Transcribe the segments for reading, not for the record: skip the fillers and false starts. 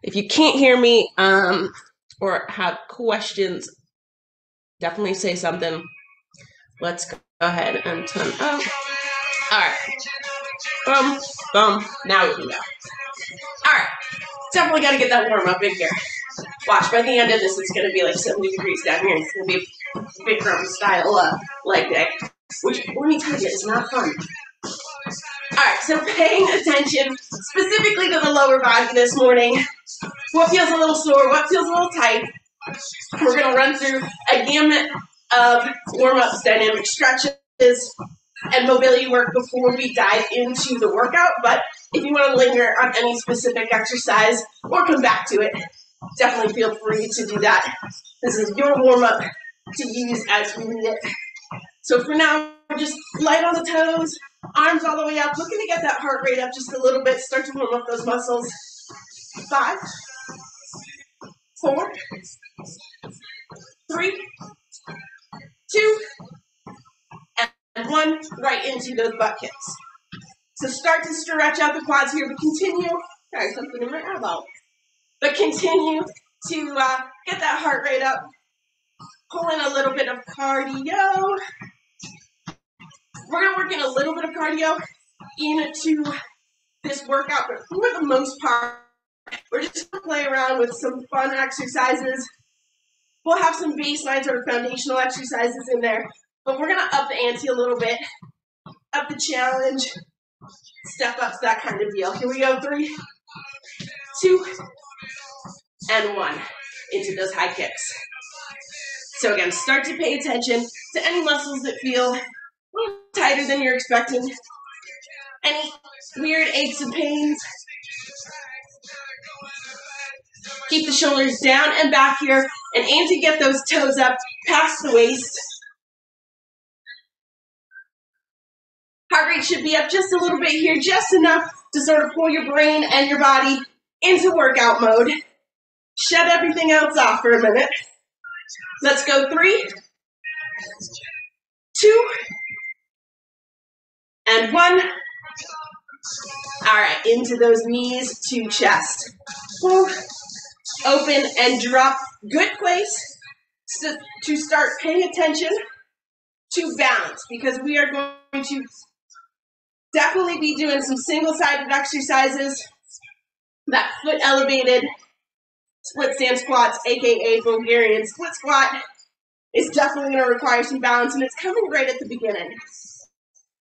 If you can't hear me or have questions, definitely say something. Let's go ahead and turn up. All right. Boom, boom. Now we can go. All right. Definitely got to get that warm up in here. Watch, by the end of this, it's going to be like 70 degrees down here. It's going to be a Bikram style leg day, which, let me tell you, is not fun. All right, so paying attention specifically to the lower body this morning. What feels a little sore? What feels a little tight? We're going to run through a gamut of warm-ups, dynamic stretches, and mobility work before we dive into the workout. But if you want to linger on any specific exercise or come back to it, definitely feel free to do that. This is your warm-up to use as we need it. So for now, just light on the toes, arms all the way up, looking to get that heart rate up just a little bit, start to warm up those muscles. 5, 4, 3, 2, and 1, right into those butt kicks. So start to stretch out the quads here, but continue, sorry, something in my elbow, but continue to get that heart rate up, pull in a little bit of cardio. We're going to work in a little bit of cardio into this workout, but for the most part, we're just going to play around with some fun exercises. We'll have some baseline sort of foundational exercises in there, but we're going to up the ante a little bit, up the challenge, step ups, that kind of deal. Here we go, 3, 2, and 1 into those high kicks. So again, start to pay attention to any muscles that feel a little tighter than you're expecting, any weird aches and pains. Keep the shoulders down and back here, and aim to get those toes up past the waist. Heart rate should be up just a little bit here, just enough to sort of pull your brain and your body into workout mode. Shut everything else off for a minute. Let's go 3, 2, and 1. All right, into those knees to chest. Pull, open, and drop. Good place to start paying attention to balance, because we are going to definitely be doing some single-sided exercises. That foot elevated split stance squats, aka Bulgarian split squat, is definitely going to require some balance, and it's coming right at the beginning.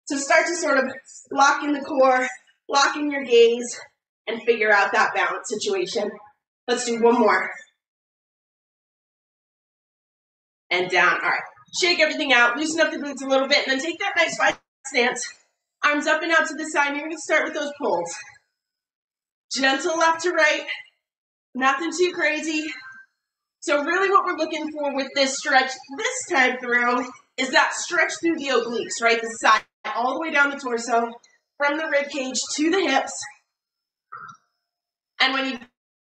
So start to sort of lock in the core, lock in your gaze, and figure out that balance situation. Let's do one more. And down. All right. Shake everything out, loosen up the glutes a little bit, and then take that nice wide stance. Arms up and out to the side, and you're going to start with those pulls. Gentle left to right, nothing too crazy. So really what we're looking for with this stretch this time through is that stretch through the obliques, right? The side, all the way down the torso, from the rib cage to the hips. And when you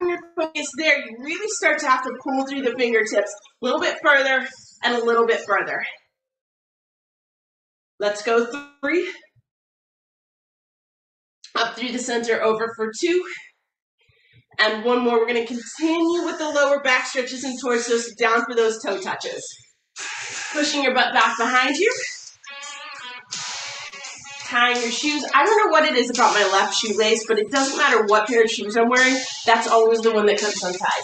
bring your focus there, you really start to have to pull through the fingertips a little bit further and a little bit further. Let's go 3. Up through the center, over for 2. And 1 more. We're going to continue with the lower back stretches and torsos, down for those toe touches. Pushing your butt back behind you. Tying your shoes. I don't know what it is about my left shoelace, but it doesn't matter what pair of shoes I'm wearing, that's always the one that comes untied.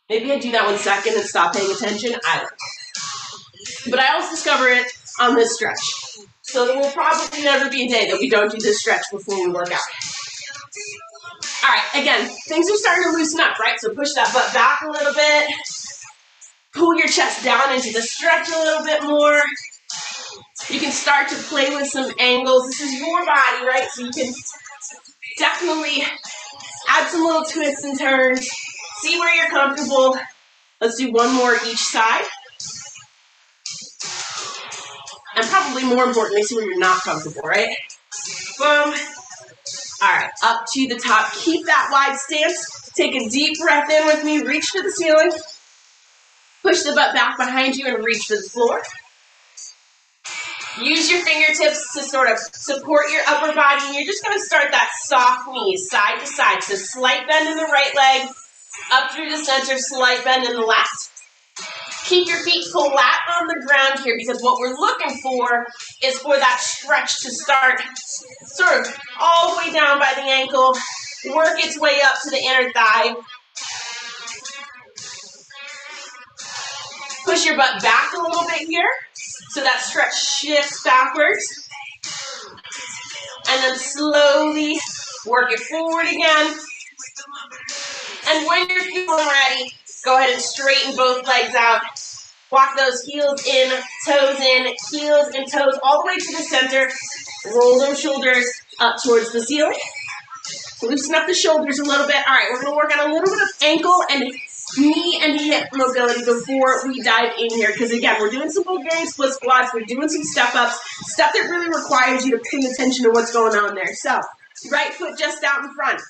Maybe I do that 1 second and stop paying attention. I don't know. But I always discover it on this stretch. So there will probably never be a day that we don't do this stretch before we work out. All right, again, things are starting to loosen up, right? So push that butt back a little bit. Pull your chest down into the stretch a little bit more. You can start to play with some angles. This is your body, right? So you can definitely add some little twists and turns. See where you're comfortable. Let's do 1 more each side. And probably more importantly, see where you're not comfortable, right? Boom. All right, up to the top. Keep that wide stance. Take a deep breath in with me. Reach to the ceiling. Push the butt back behind you and reach for the floor. Use your fingertips to sort of support your upper body. And you're just going to start that soft knee, side to side. So slight bend in the right leg, Up through the center, slight bend in the left. Keep your feet flat on the ground here because what we're looking for is for that stretch to start sort of all the way down by the ankle, work its way up to the inner thigh. Push your butt back a little bit here so that stretch shifts backwards. And then slowly work it forward again. And when you're feeling ready, go ahead and straighten both legs out. Walk those heels in, heels and toes all the way to the center. Roll those shoulders up towards the ceiling. Loosen up the shoulders a little bit. All right, we're going to work on a little bit of ankle and knee and hip mobility before we dive in here. Because again, we're doing some Bulgarian split squats. We're doing some step-ups. Stuff that really requires you to pay attention to what's going on there. So, right foot just out in front.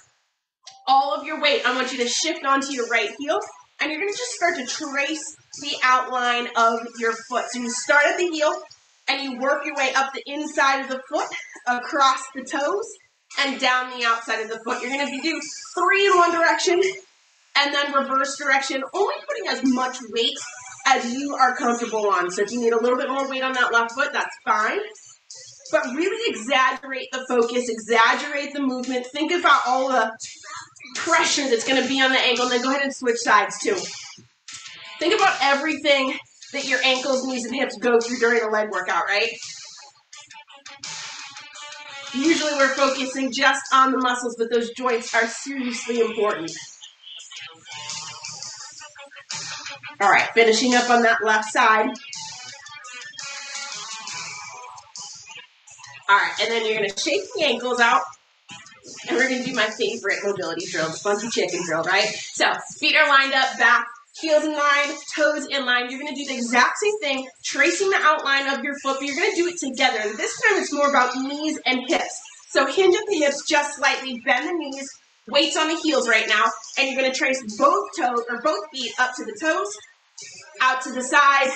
All of your weight, I want you to shift onto your right heel. And you're going to just start to trace the outline of your foot. So you start at the heel, and you work your way up the inside of the foot, across the toes, and down the outside of the foot. You're going to do 3 in one direction, and then reverse direction, only putting as much weight as you are comfortable on. So if you need a little bit more weight on that left foot, that's fine. But really exaggerate the focus, exaggerate the movement. Think about all the pressure that's going to be on the ankle, and then go ahead and switch sides too. Think about everything that your ankles, knees, and hips go through during a leg workout, right? Usually we're focusing just on the muscles, but those joints are seriously important. All right, finishing up on that left side. All right, and then you're going to shake the ankles out. And we're going to do my favorite mobility drill, the funky chicken drill, right? So feet are lined up, back, heels in line, toes in line. You're going to do the exact same thing, tracing the outline of your foot, but you're going to do it together. And this time it's more about knees and hips. So hinge at the hips just slightly, bend the knees, weights on the heels right now, and you're going to trace both toes or both feet up to the toes, out to the side,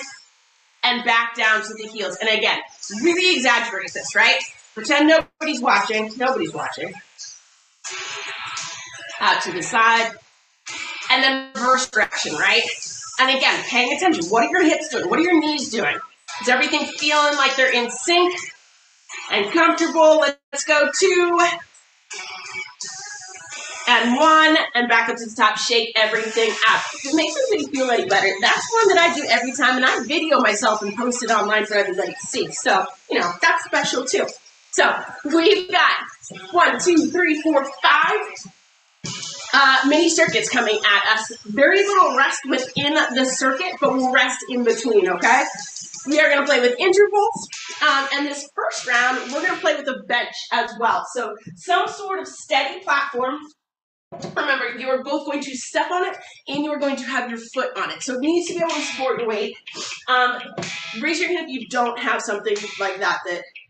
and back down to the heels. And again, really exaggerate this, right? Pretend nobody's watching. Nobody's watching. Out to the side, and then reverse direction, right? And again, paying attention. What are your hips doing? What are your knees doing? Is everything feeling like they're in sync and comfortable? Let's go 2 and 1, and back up to the top. Shake everything out. If it makes everybody feel any better, that's one that I do every time, and I video myself and post it online for everybody to see. So, you know, that's special too. So we've got 1, 2, 3, 4, 5 mini circuits coming at us. Very little rest within the circuit, but we'll rest in between, okay? We are going to play with intervals, and this first round, we're going to play with a bench as well. So some sort of steady platform. Remember, you are both going to step on it, and you are going to have your foot on it. So it needs to be able to support your weight. Raise your hand if you don't have something like that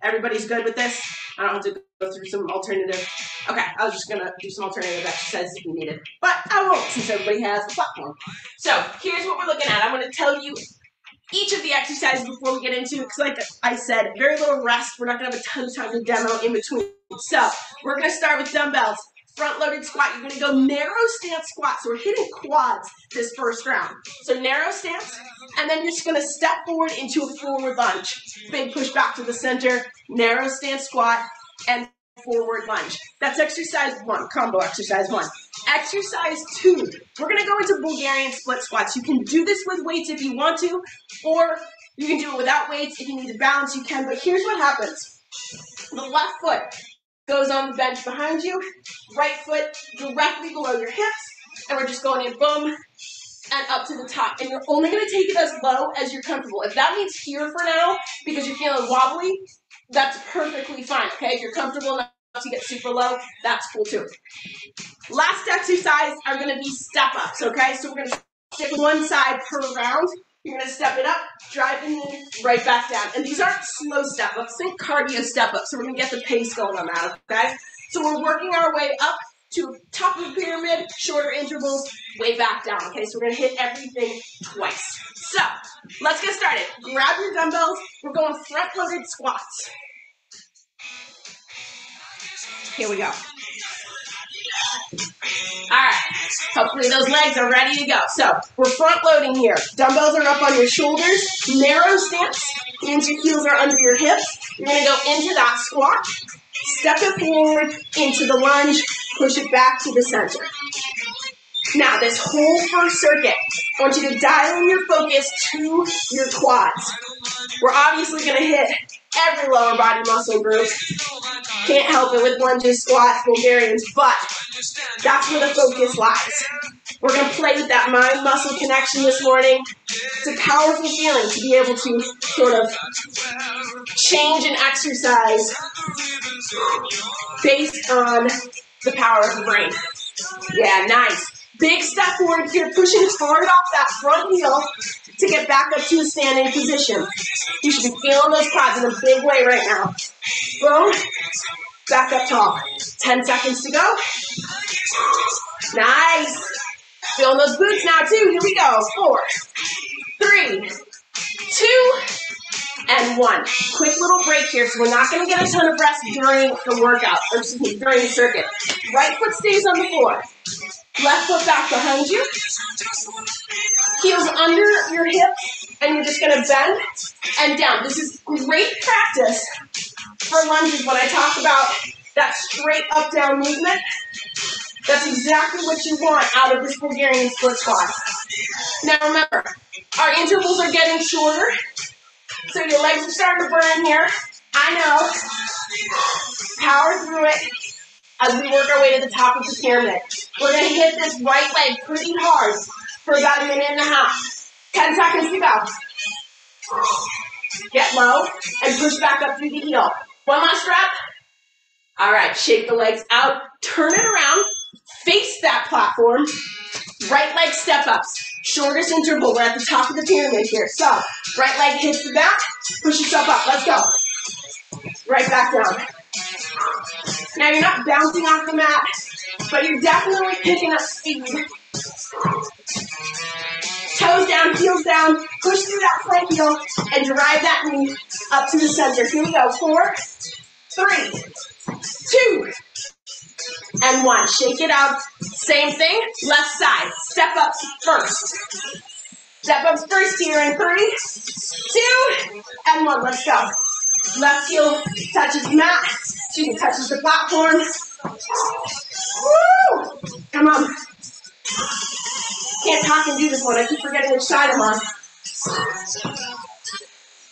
everybody's good with this. I don't have to go through some alternative. Okay, I was just going to do some alternative exercises if you need it. But I won't, since everybody has the platform. So here's what we're looking at. I'm going to tell you each of the exercises before we get into it, because like I said, very little rest. We're not going to have a ton of time to demo in between. So we're going to start with dumbbells. Front-loaded squat. You're going to go narrow stance squat. So we're hitting quads this first round. So narrow stance, and then you're just going to step forward into a forward lunge. Big push back to the center, narrow stance squat, and forward lunge. That's exercise 1, combo exercise 1. Exercise 2, we're going to go into Bulgarian split squats. You can do this with weights if you want to, or you can do it without weights. If you need to balance, you can. But here's what happens. The left foot goes on the bench behind you, right foot directly below your hips, and we're just going in, boom, and up to the top. And you're only going to take it as low as you're comfortable. If that means here for now, because you're feeling wobbly, that's perfectly fine, okay? If you're comfortable enough to get super low, that's cool too. Last exercise are going to be step-ups, okay? So we're going to stick one side per round. You're going to step it up, drive the knee, right back down. And these aren't slow step-ups. Think cardio step-ups. So we're going to get the pace going on that, okay? So we're working our way up to top of the pyramid, shorter intervals, way back down, okay? So we're going to hit everything twice. So let's get started. Grab your dumbbells. We're going front-loaded squats. Here we go. All right, hopefully those legs are ready to go. So we're front loading here. Dumbbells are up on your shoulders, narrow stance, means your heels are under your hips. You're gonna go into that squat, step it forward into the lunge, push it back to the center. Now this whole first circuit, I want you to dial in your focus to your quads. We're obviously gonna hit every lower body muscle group. Can't help it with lunges, squats, Bulgarians, but that's where the focus lies. We're going to play with that mind-muscle connection this morning. It's a powerful feeling to be able to sort of change an exercise based on the power of the brain. Yeah, nice. Big step forward here, pushing hard off that front heel to get back up to a standing position. You should be feeling those quads in a big way right now. Boom. Back up tall. 10 seconds to go. Nice. Feeling those glutes now too. Here we go. 4, 3, 2, and 1. Quick little break here, so we're not going to get a ton of rest during the workout, or excuse me, during the circuit. Right foot stays on the floor. Left foot back behind you. Heels under your hips, and you're just going to bend and down. This is great practice for lunges. When I talk about that straight up-down movement, that's exactly what you want out of this Bulgarian split squat. Now remember, our intervals are getting shorter, so your legs are starting to burn here. I know. Power through it as we work our way to the top of the pyramid. We're going to hit this right leg pretty hard for about a minute and a half. 10 seconds to go. Get low and push back up through the heel. One last rep. All right, shake the legs out, turn it around, face that platform. Right leg step ups, shortest interval. We're at the top of the pyramid here. So, right leg hits the back, push yourself up. Let's go. Right back down. Now you're not bouncing off the mat, but you're definitely picking up speed. Toes down, heels down, push through that front heel, and drive that knee up to the center. Here we go. 4, 3, 2, and 1. Shake it out. Same thing, left side. Step ups first. Step ups first here in 3, 2, and 1. Let's go. Left heel touches the mat. Excuse me, touches the platform. Woo! Come on. Can't talk and do this one. I keep forgetting which side I'm on.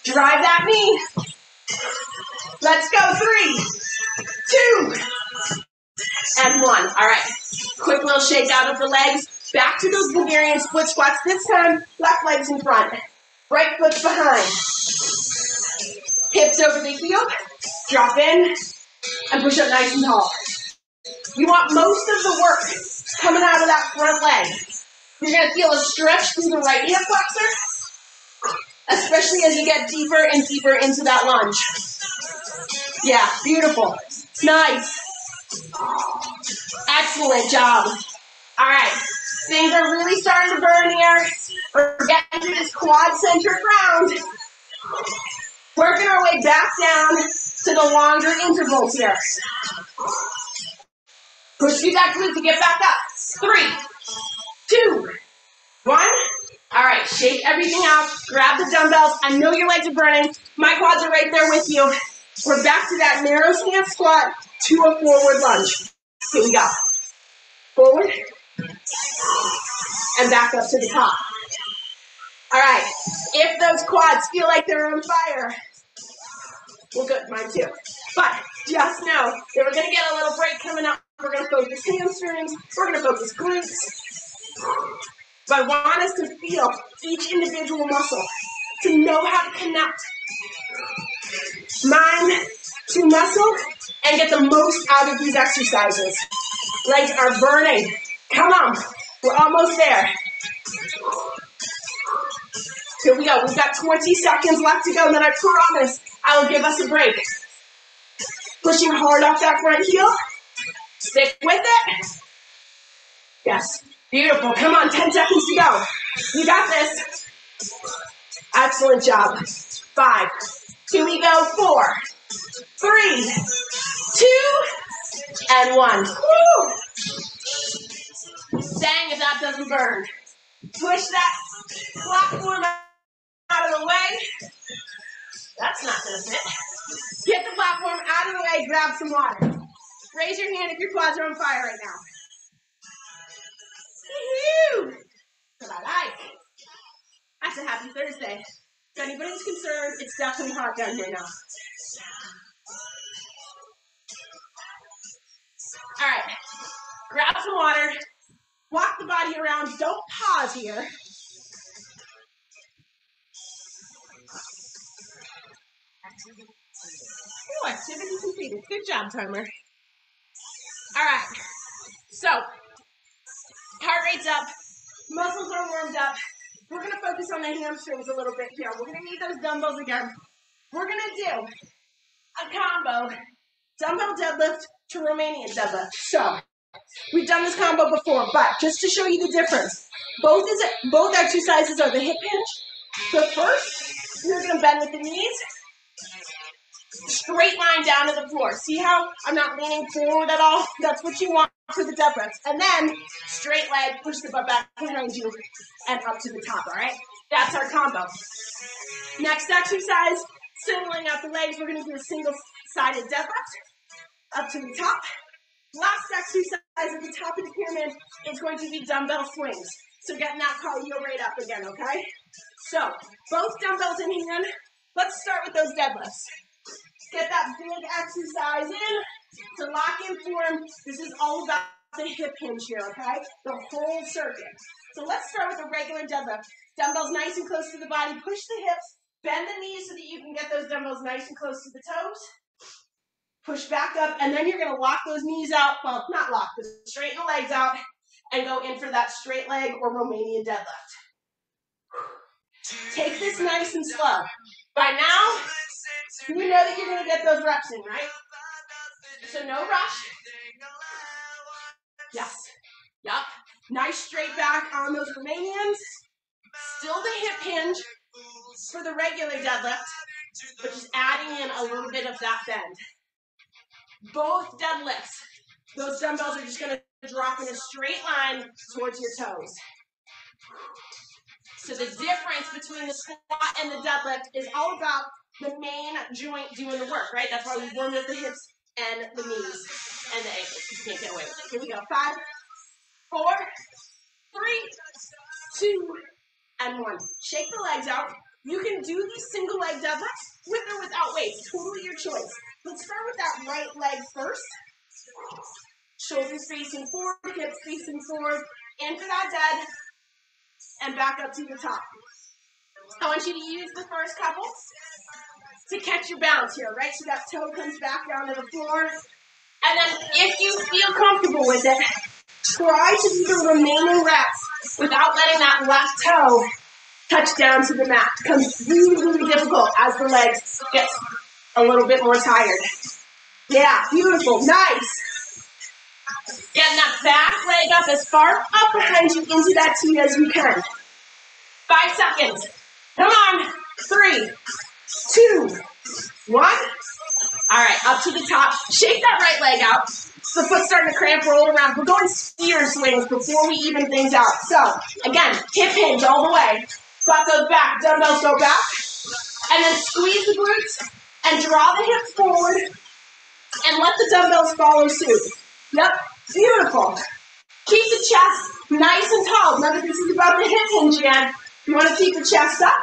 Drive that knee. Let's go. 3, 2, and 1. All right. Quick little shake out of the legs. Back to those Bulgarian split squats. This time, left leg's in front. Right foot's behind. Hips over the heel. Drop in and push up nice and tall. You want most of the work coming out of that front leg. You're going to feel a stretch through the right hip flexor, especially as you get deeper and deeper into that lunge. Yeah, beautiful. Nice. Excellent job. All right, things are really starting to burn here. We're getting to this quad-centric round. Working our way back down to the longer intervals here. Push through that glute to get back up. 3, 2, 1. All right, shake everything out. Grab the dumbbells. I know your legs are burning. My quads are right there with you. We're back to that narrow stance squat to a forward lunge. Here we go. Forward. And back up to the top. All right, if those quads feel like they're on fire, well, good, mine too. But just know that we're going to get a little break coming up. We're going to focus hamstrings. We're going to focus glutes. But I want us to feel each individual muscle, to know how to connect mind to muscle and get the most out of these exercises. Legs are burning. Come on. We're almost there. Here we go. We've got 20 seconds left to go, and then I promise I will give us a break. Pushing hard off that front heel. Stick with it. Yes. Beautiful. Come on, 10 seconds to go. You got this. Excellent job. 5. Here we go. 4, 3, 2, and 1. Woo! Dang if that doesn't burn. Push that platform out of the way. That's not gonna fit. Get the platform out of the way, grab some water. Raise your hand if your quads are on fire right now. Woo-hoo! That's what I like. That's a happy Thursday. If anybody's concerned, it's definitely hot down here now. All right, grab some water, walk the body around, don't pause here. Ooh, activity completed. Good job, timer. All right, so heart rate's up, muscles are warmed up. We're gonna focus on the hamstrings a little bit here. We're gonna need those dumbbells again. We're gonna do a combo, dumbbell deadlift to Romanian deadlift. So we've done this combo before, but just to show you the difference, both exercises are the hip hinge. So first, you're gonna bend with the knees, straight line down to the floor. See how I'm not leaning forward at all? That's what you want for the deadlifts. And then straight leg, push the butt back behind you and up to the top, all right? That's our combo. Next exercise, singling out the legs, we're gonna do a single-sided deadlift up to the top. Last exercise at the top of the pyramid is going to be dumbbell swings. So getting that cardio rate up again, okay? So both dumbbells in hand. Let's start with those deadlifts. Get that big exercise in to lock in form. This is all about the hip hinge here, okay? The whole circuit. So let's start with a regular deadlift. Dumbbells nice and close to the body. Push the hips. Bend the knees so that you can get those dumbbells nice and close to the toes. Push back up, and then you're going to lock those knees out. Well, not lock, but straighten the legs out and go in for that straight leg or Romanian deadlift. Take this nice and slow. By now, you know that you're going to get those reps in, right? So no rush. Yes. Yup. Nice straight back on those Romanians. Still the hip hinge for the regular deadlift, but just adding in a little bit of that bend. Both deadlifts, those dumbbells are just going to drop in a straight line towards your toes. So the difference between the squat and the deadlift is all about the main joint doing the work, right? That's why we warmed up the hips and the knees and the ankles. You can't get away with it. Here we go. 5, 4, 3, 2, and 1. Shake the legs out. You can do these single leg deadlifts with or without weights. Totally your choice. Let's start with that right leg first. Shoulders facing forward, hips facing forward. In for that dead. And back up to the top. I want you to use the first couple to catch your balance here, right? So that toe comes back down to the floor. And then if you feel comfortable with it, try to do the remaining reps without letting that left toe touch down to the mat. It becomes really, really difficult as the legs get a little bit more tired. Yeah, beautiful, nice. Getting that back leg up as far up behind you into that T as you can. 5 seconds. Come on. 3, 2, 1. All right, up to the top. Shake that right leg out. The foot's starting to cramp, roll around. We're going steer swings before we even things out. So, again, hip hinge all the way. Butt goes back, dumbbells go back. And then squeeze the glutes and draw the hips forward and let the dumbbells follow suit. Yep, beautiful. Keep the chest nice and tall. Remember, this is about the hip hinge again. You want to keep the chest up.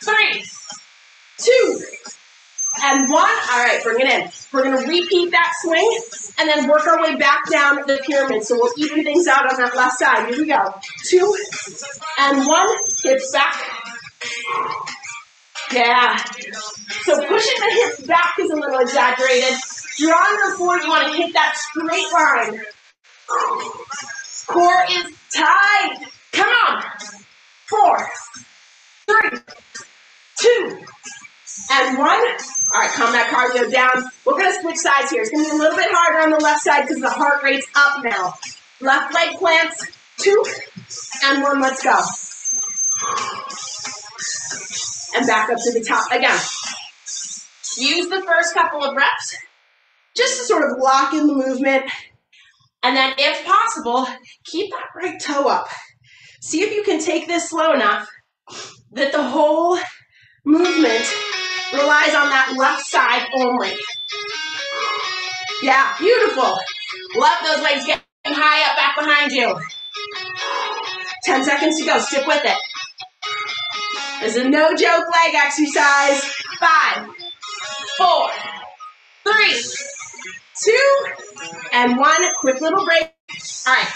3, 2, and 1. All right, bring it in. We're going to repeat that swing and then work our way back down the pyramid. So we'll even things out on that left side. Here we go. 2 and 1. Hips back. Yeah. So pushing the hips back is a little exaggerated. Drawing them forward, you want to hit that straight line. Core is tight. Come on. 4, 3, 2, and 1. All right, calm that cardio down. We're going to switch sides here. It's going to be a little bit harder on the left side because the heart rate's up now. Left leg plants. 2 and 1. Let's go. And back up to the top again. Use the first couple of reps just to sort of lock in the movement. And then if possible, keep that right toe up. See if you can take this slow enough that the whole movement relies on that left side only. Yeah, beautiful. Love those legs getting high up back behind you. 10 seconds to go, stick with it. This is a no joke leg exercise. 5, 4, 3, 2, and 1. Quick little break. All right.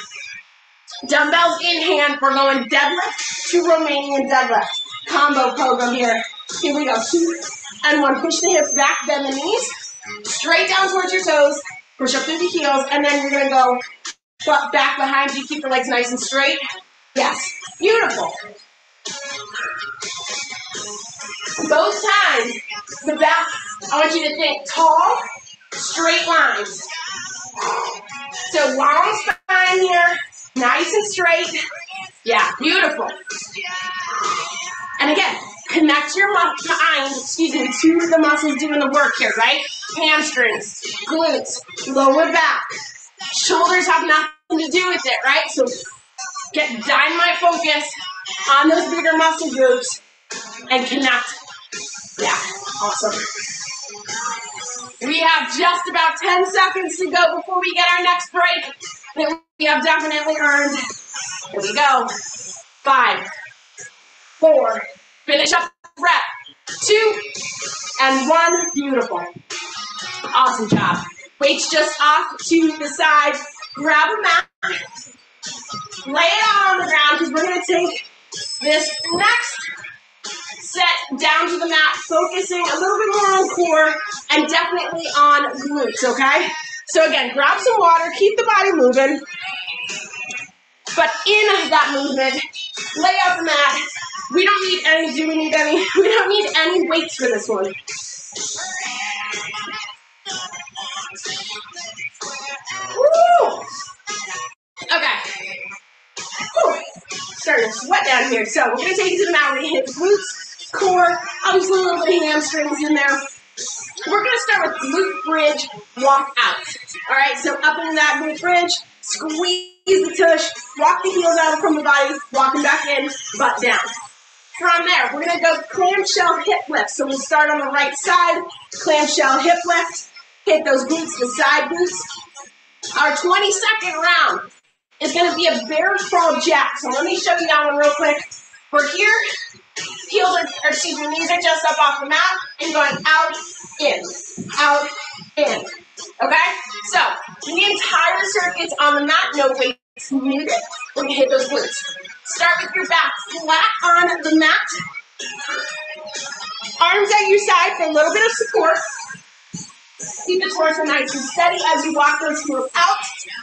Dumbbells in hand. We're going deadlift to Romanian deadlift. Combo program here. Here we go. 2 and 1. Push the hips back, bend the knees. Straight down towards your toes. Push up through the heels, and then you're going to go butt back behind you. Keep the legs nice and straight. Yes. Beautiful. Both times, the back, I want you to think tall, straight lines. So long spine here, nice and straight. Yeah, beautiful. And again, connect your mind, to the muscles doing the work here, right? Hamstrings, glutes, lower back. Shoulders have nothing to do with it, right? So get dynamite focus on those bigger muscle groups and connect. Yeah, awesome. We have just about 10 seconds to go before we get our next break that we have definitely earned. Here we go. 5, 4, finish up the rep. 2, and 1. Beautiful. Awesome job. Weights just off to the side. Grab a mat. Lay it out on the ground because we're going to take this next set down to the mat, focusing a little bit more on core and definitely on glutes, okay? So again, grab some water, keep the body moving, but in that movement, lay out the mat. We don't need any, we don't need any weights for this one. Woo! Okay. Whew. Starting to sweat down here. So we're going to take it to the mat. We're going to hit the glutes, core, obviously a little bit of hamstrings in there. We're going to start with glute bridge walkouts. All right, so up into that glute bridge, squeeze the tush, walk the heels out from the body, walking back in, butt down. From there, we're going to go clamshell hip lift. So we'll start on the right side, clamshell hip lift, hit those glutes, the side glutes. Our 20-second round is going to be a bear crawl jack. So let me show you that one real quick. We're here, knees are just up off the mat, and going out, in. Okay? So, the entire circuit's on the mat, no weights needed. We're going to hit those glutes. Start with your back flat on the mat. Arms at your side for a little bit of support. Keep the torso nice and steady as you walk those heels out.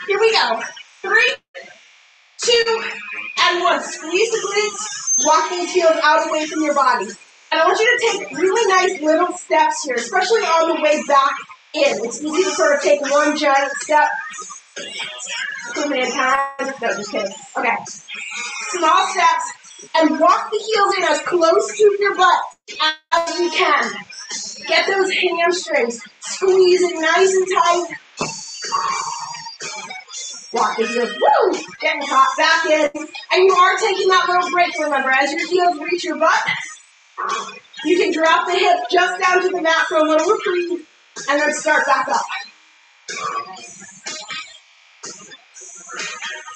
Here we go. 3, 2, and 1. Squeeze the glutes. Walk these heels out away from your body. And I want you to take really nice little steps here, especially on the way back in. It's easy to sort of take one giant step. Too many times. No, just kidding. Okay. Small steps. And walk the heels in as close to your butt as you can. Get those hamstrings. Squeeze it nice and tight. Walk the heels. Woo! Getting hot back in. And you are taking that little break, remember. As your heels reach your butt, you can drop the hip just down to the mat for a little reprieve, and then start back up.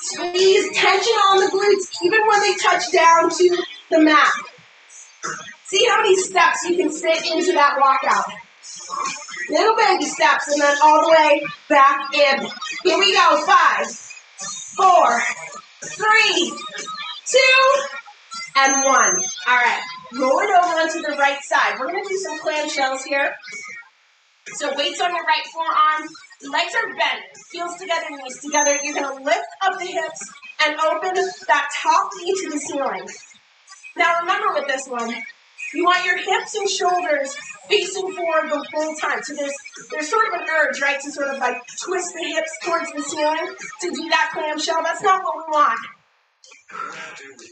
Squeeze tension on the glutes even when they touch down to the mat. See how many steps you can fit into that walkout. Little baby steps and then all the way back in. Here we go. 5, 4, 3, 2, and 1. All right. Roll it over onto the right side. We're going to do some clam shells here. So weights on your right forearm. Legs are bent. Heels together, knees together. You're going to lift up the hips and open that top knee to the ceiling. Now remember with this one, you want your hips and shoulders facing forward the whole time. So there's sort of an urge, right, to sort of like twist the hips towards the ceiling to do that clamshell. That's not what we want.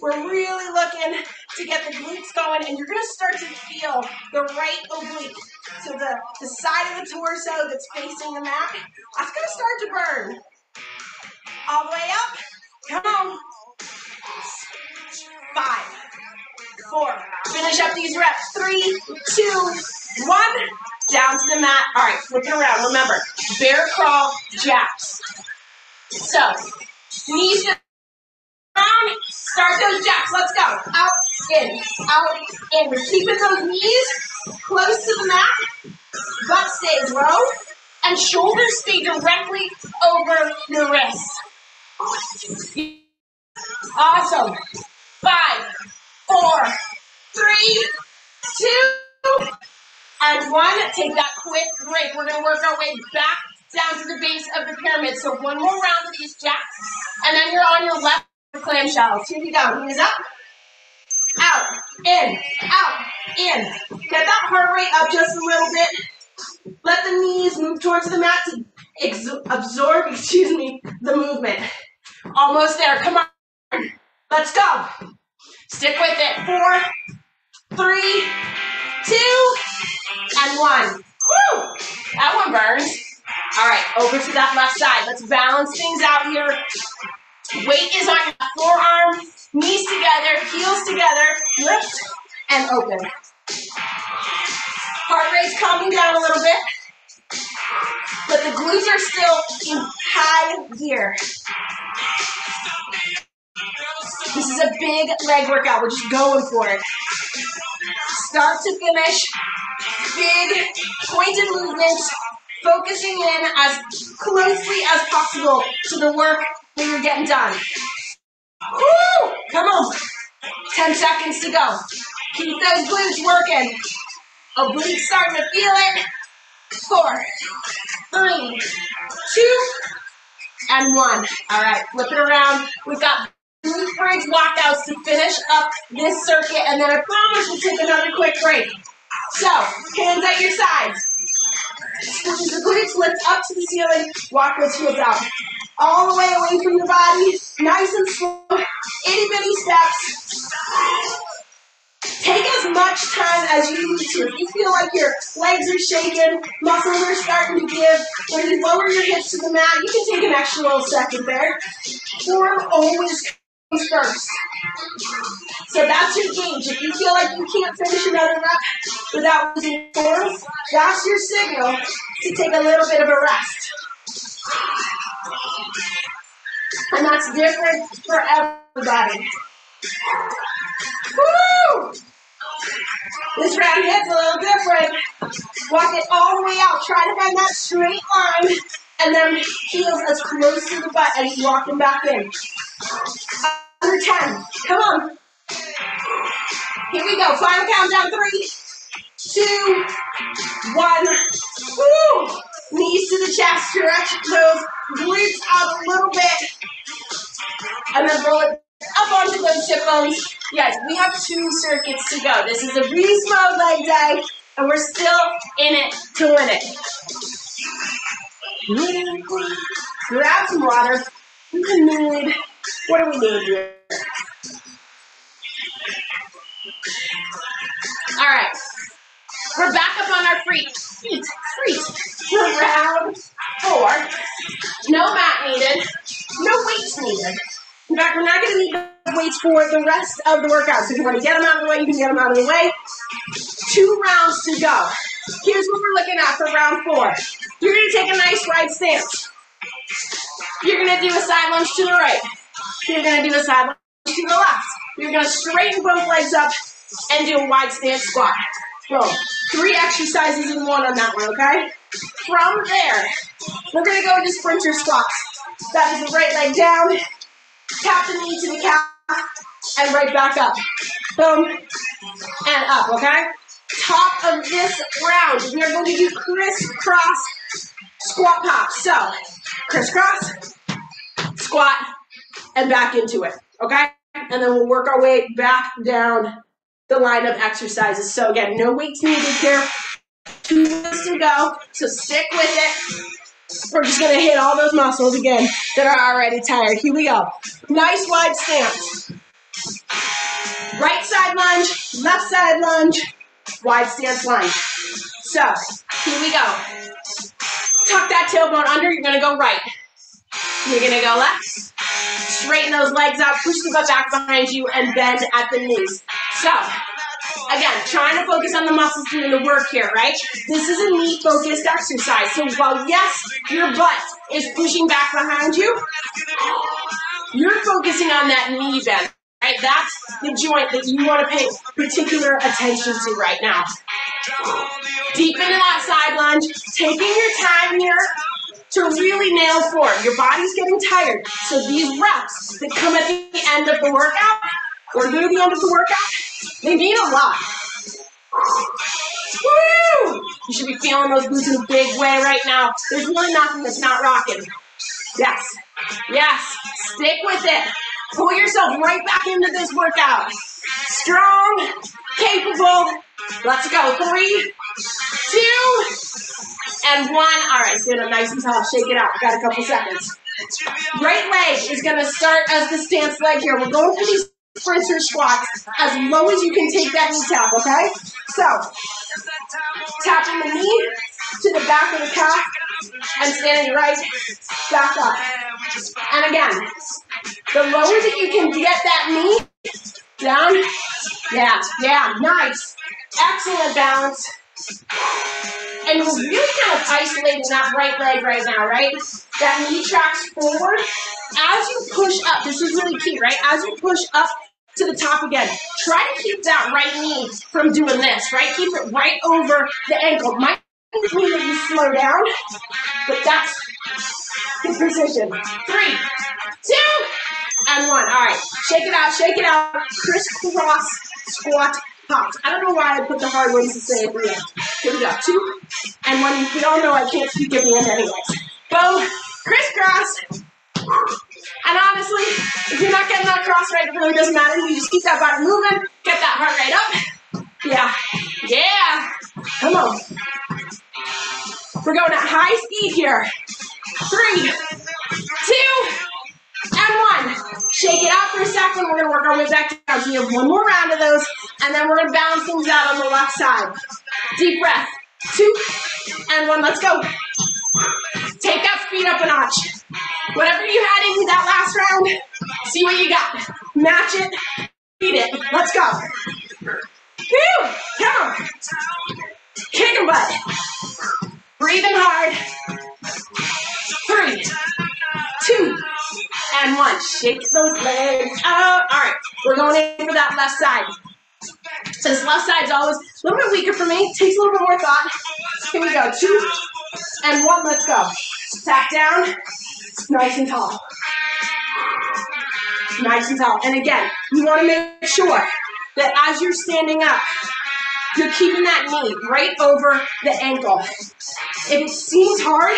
We're really looking to get the glutes going, and you're going to start to feel the right oblique. So the side of the torso that's facing the mat, that's going to start to burn. All the way up. Come on. 5, 4. Finish up these reps. 3, 2, 1. Down to the mat. All right, flip it around. Remember, bear crawl jacks. So, knees down. Start those jacks. Let's go. Out, in, out, in. We're keeping those knees close to the mat. Butt stays low. And shoulders stay directly over your wrists. Awesome. 5, 4, 3, 2, and 1. Take that quick break. We're going to work our way back down to the base of the pyramid. So one more round of these jacks, and then you're on your left clam shells. Here we go. Knees up, out, in, out, in. Get that heart rate up just a little bit. Let the knees move towards the mat to absorb, the movement. Almost there. Come on. Let's go. Stick with it. 4, 3, 2, and 1. Woo! That one burns. All right, over to that left side. Let's balance things out here. Weight is on your forearm, knees together, heels together, lift and open. Heart rate's calming down a little bit, but the glutes are still in high gear. This is a big leg workout. We're just going for it. Start to finish, big pointed movements, focusing in as closely as possible to the work that you're getting done. Woo! Come on. 10 seconds to go. Keep those glutes working. Obliques starting to feel it. 4, 3, 2, and 1. All right, flip it around. We've got glute bridge walkouts to finish up this circuit, and then I promise we'll take another quick break. So, hands at your sides. Squeeze the glutes, lift up to the ceiling, walk those heels out. All the way away from your body, nice and slow, itty bitty steps. Take as much time as you need to. If you feel like your legs are shaking, muscles are starting to give, when you lower your hips to the mat, you can take an extra little second there. Form always comes first. So that's your gauge. If you feel like you can't finish another rep without losing form, that's your signal to take a little bit of a rest. And that's different for everybody. Woo! This round hit's a little different. Walk it all the way out. Try to find that straight line. And then heels as close to the butt as you walk them back in. Under 10. Come on. Here we go. Final countdown. 3, 2, 1. Woo! Knees to the chest. Stretch those glutes out a little bit. And then roll it up onto those hip bones. Yes, we have 2 circuits to go. This is a beast mode leg day, and we're still in it to win it. Grab some water. What do we need here? All right. We're back up on our feet. For round 4. No mat needed. No weights needed. In fact, we're not going to need weights for the rest of the workout. So if you want to get them out of the way, you can get them out of the way. 2 rounds to go. Here's what we're looking at for round 4. You're going to take a nice wide stance. You're going to do a side lunge to the right. You're going to do a side lunge to the left. You're going to straighten both legs up and do a wide stance squat. Boom. 3 exercises in one on that one, okay? From there, we're going to go into sprinter squats. That is the right leg down, tap the knee to the calf, and right back up. Boom, and up, okay? Top of this round, we are going to do crisscross squat pop. So, crisscross, squat, and back into it, okay? And then we'll work our way back down the line of exercises. So again, no weights needed here. 2 minutes to go, so stick with it. We're just gonna hit all those muscles again that are already tired. Here we go. Nice wide stance. Right side lunge, left side lunge, wide stance lunge. So, here we go. Tuck that tailbone under, you're gonna go right. You're gonna go left. Straighten those legs out, push the butt back behind you, and bend at the knees. So, again, trying to focus on the muscles doing the work here, right? This is a knee-focused exercise. So while, yes, your butt is pushing back behind you, you're focusing on that knee bend, right? That's the joint that you want to pay particular attention to right now. Deep into that side lunge, taking your time here to really nail form. Your body's getting tired. So these reps that come at the end of the workout, or near the end of the workout, they mean a lot. Woo! You should be feeling those glutes in a big way right now. There's really nothing that's not rocking. Yes. Yes. Stick with it. Pull yourself right back into this workout. Strong, capable. Let's go. 3, 2, and 1. All right, stand up nice and tall. Shake it out. Got a couple seconds. Right leg is going to start as the stance leg here. We're going for these sprinter squats as low as you can take that knee tap, okay? So, tapping the knee to the back of the calf and standing right back up. And again, the lower that you can get that knee down, yeah, nice. Excellent balance. And we're really kind of isolating that right leg right now, right? That knee tracks forward. As you push up, this is really key, right? As you push up to the top again, try to keep that right knee from doing this, right? Keep it right over the ankle. Might mean that you slow down, but that's the position. 3, 2, and 1. All right, shake it out, shake it out. Crisscross Squat Pop. I don't know why I put the hard ones to say at the end. Here we go. 2, and 1. We all know I can't speak at the end anyways. Boom, crisscross. And honestly, if you're not getting that cross right, it really doesn't matter. You just keep that body moving, get that heart rate up. Yeah. Come on. We're going at high speed here. 3, 2, and 1. Shake it out for a second. We're going to work our way back down. So you have one more round of those, and then we're going to balance things out on the left side. Deep breath. 2, and 1. Let's go. Take that speed up a notch. Whatever you had in that last round, see what you got. Match it, beat it. Let's go. Woo! Come on. Kicking butt. Breathing hard. 3, 2, and 1. Shake those legs out. All right, we're going in for that left side. So this left side's always a little bit weaker for me. Takes a little bit more thought. Here we go. 2, and 1. Let's go. Tap down. Nice and tall. Nice and tall. And again, you want to make sure that as you're standing up, you're keeping that knee right over the ankle. If it seems hard,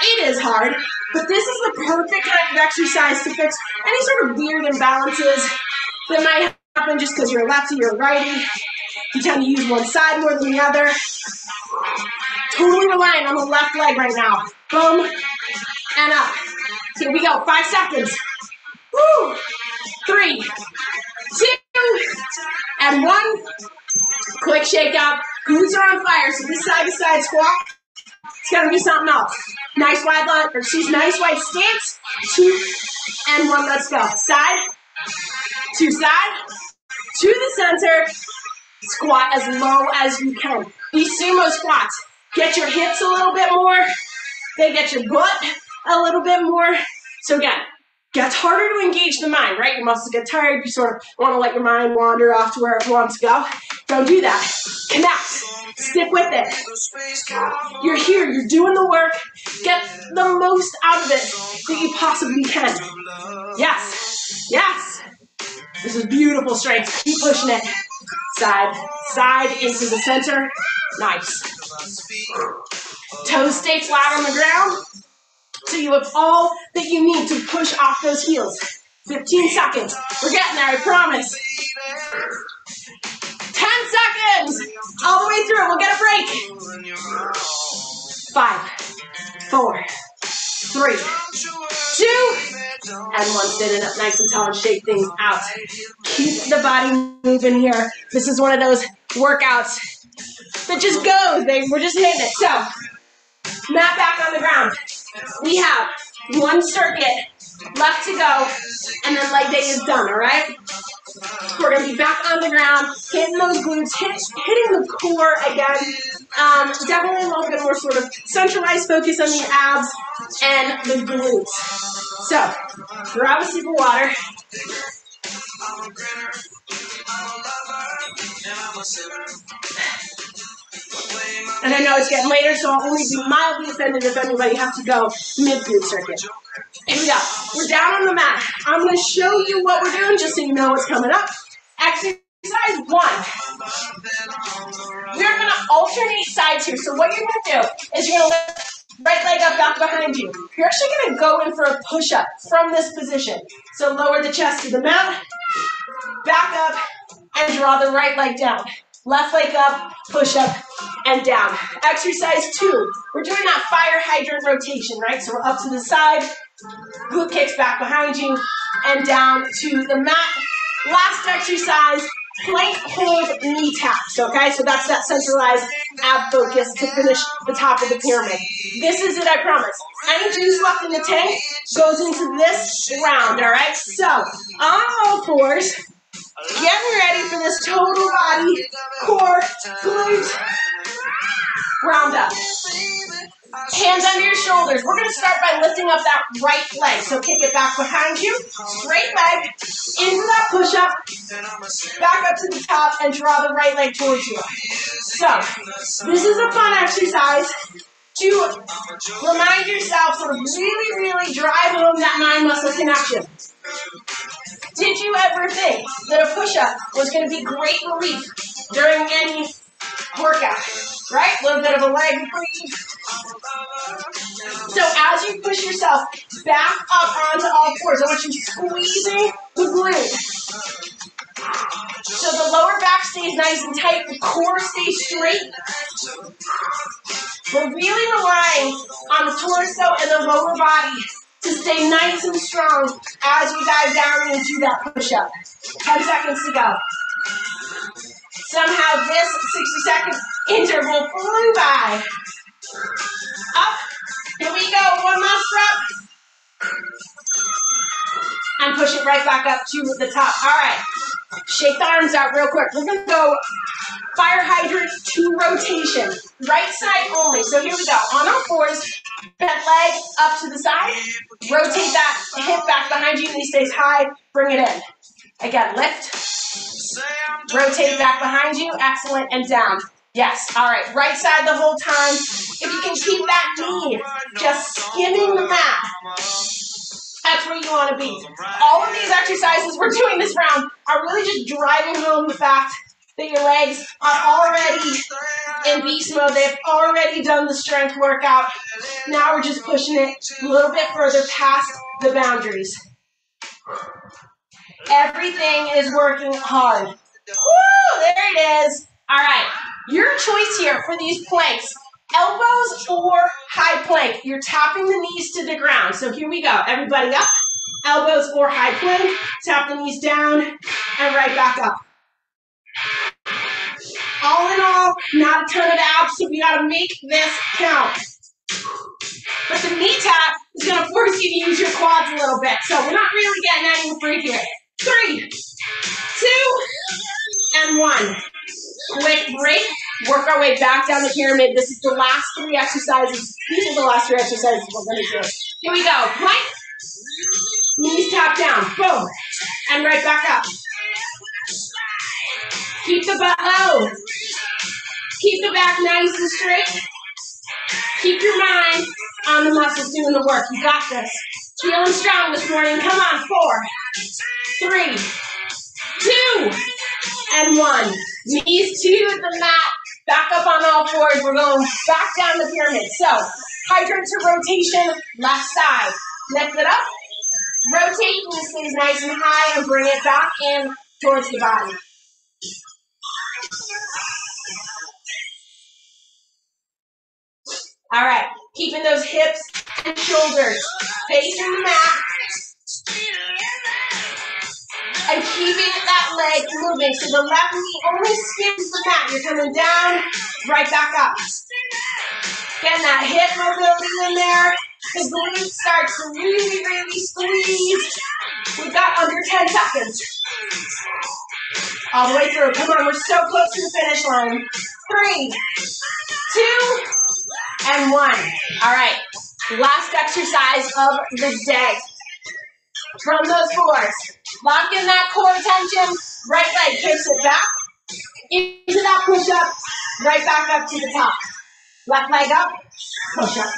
it is hard, but this is the perfect kind of exercise to fix any sort of weird imbalances that might happen just because you're a lefty or a righty. You tend to use one side more than the other. Totally relying on the left leg right now. Boom, and up. Here we go, 5 seconds. Woo! 3, 2, and 1. Quick shake up. Glutes are on fire, so this side-to-side squat, it's gonna be something else. Nice wide line, or excuse me, nice wide stance. 2, and 1, let's go. Side, to side, to the center. Squat as low as you can. These sumo squats, get your hips a little bit more. They get your butt a little bit more. So again, gets harder to engage the mind, right? Your muscles get tired. You sort of want to let your mind wander off to where it wants to go. Don't do that. Connect. Stick with it. You're here. You're doing the work. Get the most out of it that you possibly can. Yes. Yes. This is beautiful strength. Keep pushing it. Side into the center. Nice. Toes stay flat on the ground. So you have all that you need to push off those heels. 15 seconds. We're getting there, I promise. 10 seconds. All the way through. We'll get a break. 5, 4, 3, 2, and 1. Standing up nice and tall and shake things out. Keep the body moving here. This is one of those workouts that just goes, baby. We're just hitting it. So, mat back on the ground. We have One circuit left to go, and then leg day is done, all right? We're going to be back on the ground, hitting those glutes, hitting the core again. Definitely a little bit more sort of centralized focus on the abs and the glutes. So, grab a sip of water. And I know it's getting later, so I'll only be mildly offended if anybody has to go mid-glute circuit. Here we go. We're down on the mat. I'm going to show you what we're doing just so you know what's coming up. Exercise 1. We're going to alternate sides here. So what you're going to do is you're going to lift right leg up, back behind you. You're actually going to go in for a push-up from this position. So lower the chest to the mat, back up, and draw the right leg down. Left leg up, push up, and down. Exercise 2. We're doing that fire hydrant rotation, right? So we're up to the side, glute kicks back behind you, and down to the mat. Last exercise, plank hold knee taps, okay? So that's that centralized ab focus to finish the top of the pyramid. This is it, I promise. Any juice left in the tank goes into this round, all right? So, on all fours, getting ready for this total body, core, glute, round up. Hands under your shoulders. We're going to start by lifting up that right leg. So kick it back behind you, straight leg, into that push-up, back up to the top, and draw the right leg towards you. So, this is a fun exercise to remind yourself, sort of really drive home that mind muscle connection. Did you ever think that a push-up was going to be great relief during any workout? Right? A little bit of a leg relief. So as you push yourself back up onto all fours, I want you squeezing the glute. So the lower back stays nice and tight, the core stays straight. We're really relying on the torso and the lower body to stay nice and strong as you dive down into that push-up. 10 seconds to go. Somehow this 60-second interval flew by. Up. Here we go. One last rep. And push it right back up to the top. All right. Shake the arms out real quick. We're going to go fire hydrant to rotation. Right side only. So here we go. On all fours. Bent leg up to the side. Rotate that hip back behind you. Knee stays high. Bring it in. Again, lift. Rotate back behind you. Excellent. And down. Yes. All right. Right side the whole time. If you can keep that knee just skimming the mat, that's where you want to be. All of these exercises we're doing this round are really just driving home the fact that your legs are already in beast mode. They've already done the strength workout. Now we're just pushing it a little bit further past the boundaries. Everything is working hard. Woo! There it is. All right. Your choice here for these planks. Elbows or high plank. You're tapping the knees to the ground. So here we go. Everybody up. Elbows or high plank. Tap the knees down and right back up. All in all, not a ton of abs, so we got to make this count. But the knee tap is going to force you to use your quads a little bit. So we're not really getting any free here. 3, 2, and 1. Quick break. Work our way back down the pyramid. This is the last 3 exercises. These are the last 3 exercises we're going to do. Here we go. Plank. Knees tap down. Boom. And right back up. Keep the butt low. Keep the back nice and straight. Keep your mind on the muscles doing the work. You got this. Feeling strong this morning. Come on. 4, 3, 2, and 1. Knees to the mat. Back up on all fours. We're going back down the pyramid. So, hydrant to rotation, left side. Lift it up. Rotate, knee stays nice and high, and bring it back in towards the body. All right, keeping those hips and shoulders facing the mat. And keeping that leg moving. So the left knee only skims the mat. You're coming down, right back up. Getting that hip mobility in there. the glute starts to really, really squeeze. We've got under 10 seconds. All the way through. Come on, we're so close to the finish line. 3, 2, and 1. All right, last exercise of the day. From those fours, lock in that core tension. Right leg kicks it back into that push-up. Right back up to the top. Left leg up, push-up.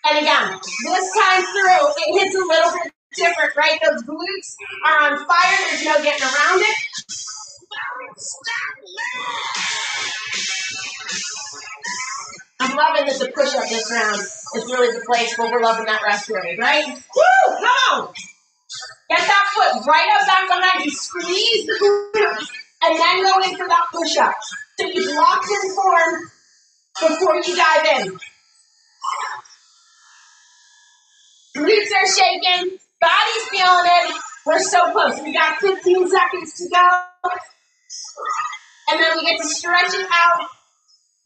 And again, this time through, it hits a little bit different, right? Those glutes are on fire. There's no getting around it. I'm loving that the push-up this round is really the place where we're loving that rest period, right? Woo! Come on! Get that foot right up back behind you. Squeeze the glutes, and then go in for that push-up. So you've locked in form before you dive in. Glutes are shaking. Body's feeling it. We're so close. We got 15 seconds to go. And then we get to stretch it out.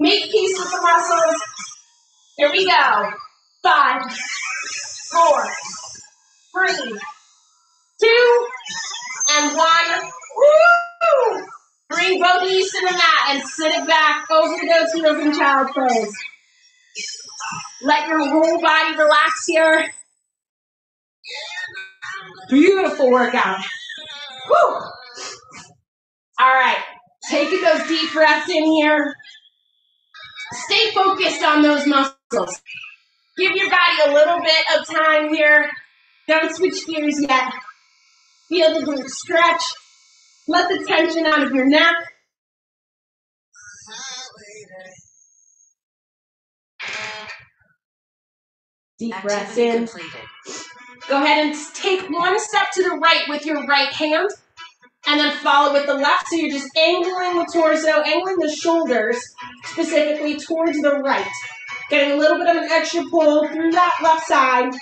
Make peace with the muscles. Here we go. 5, 4, 3, 2, and 1. Woo! Bring both knees to the mat and sit it back over the goat's heels in child's pose. Let your whole body relax here. Beautiful workout. Woo! All right, taking those deep breaths in here. Stay focused on those muscles. Give your body a little bit of time here. Don't switch gears yet. Feel the glutes stretch. Let the tension out of your neck. Deep breaths in. Go ahead and take one step to the right with your right hand, and then follow with the left. So you're just angling the torso, angling the shoulders specifically towards the right. Getting a little bit of an extra pull through that left side.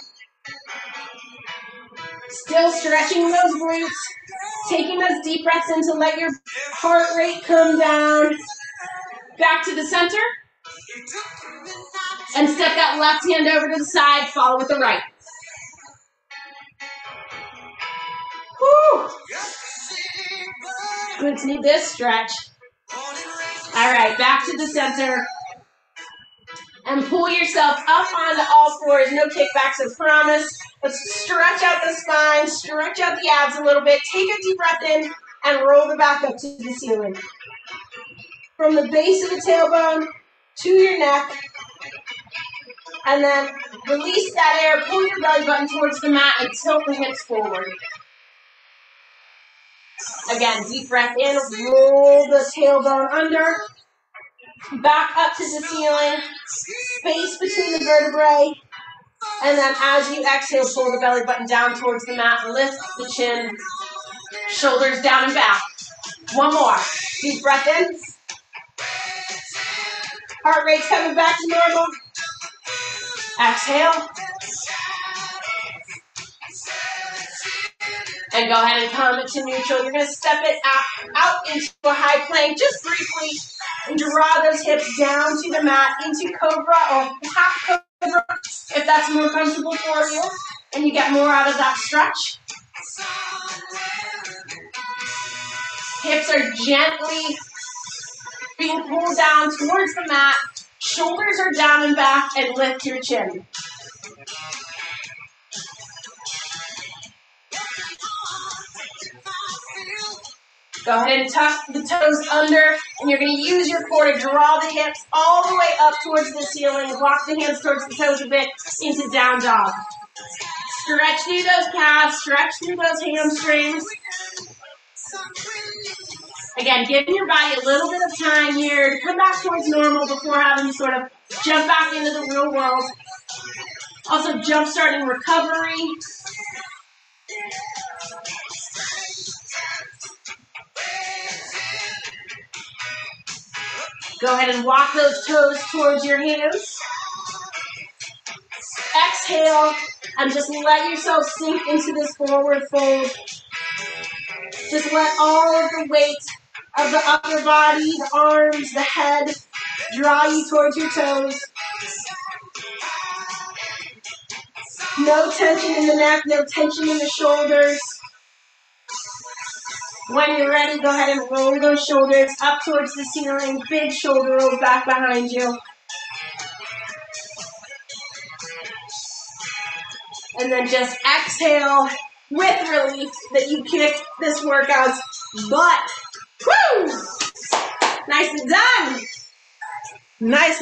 Still stretching those glutes. Taking those deep breaths in to let your heart rate come down. Back to the center. And step that left hand over to the side. Follow with the right. Woo! Glutes need this stretch. All right, back to the center. And pull yourself up onto all fours. No kickbacks, I promise. Let's stretch out the spine, stretch out the abs a little bit. Take a deep breath in and roll the back up to the ceiling. From the base of the tailbone to your neck. And then release that air. Pull your belly button towards the mat and tilt the hips forward. Again, deep breath in. Roll the tailbone under. Back up to the ceiling. Space between the vertebrae. And then as you exhale, pull the belly button down towards the mat. Lift the chin. Shoulders down and back. One more. Deep breath in. Heart rate's coming back to normal. Exhale. And go ahead and come into neutral. You're going to step it out into a high plank just briefly. And draw those hips down to the mat into cobra or half cobra if that's more comfortable for you. And you get more out of that stretch. Hips are gently being pulled down towards the mat. Shoulders are down and back, and lift your chin. Go ahead and tuck the toes under, and you're going to use your core to draw the hips all the way up towards the ceiling. Walk the hands towards the toes a bit into down dog. Stretch through those calves, stretch through those hamstrings. Again, giving your body a little bit of time here to come back towards normal before having to sort of jump back into the real world. Also, jump-starting recovery. Go ahead and walk those toes towards your hands. Exhale, and just let yourself sink into this forward fold. Just let all of the weight of the upper body, the arms, the head, draw you towards your toes. No tension in the neck, no tension in the shoulders. When you're ready, go ahead and roll those shoulders up towards the ceiling. Big shoulder roll back behind you. And then just exhale with relief that you kicked this workout's butt. Woo! Nice and done. Nice.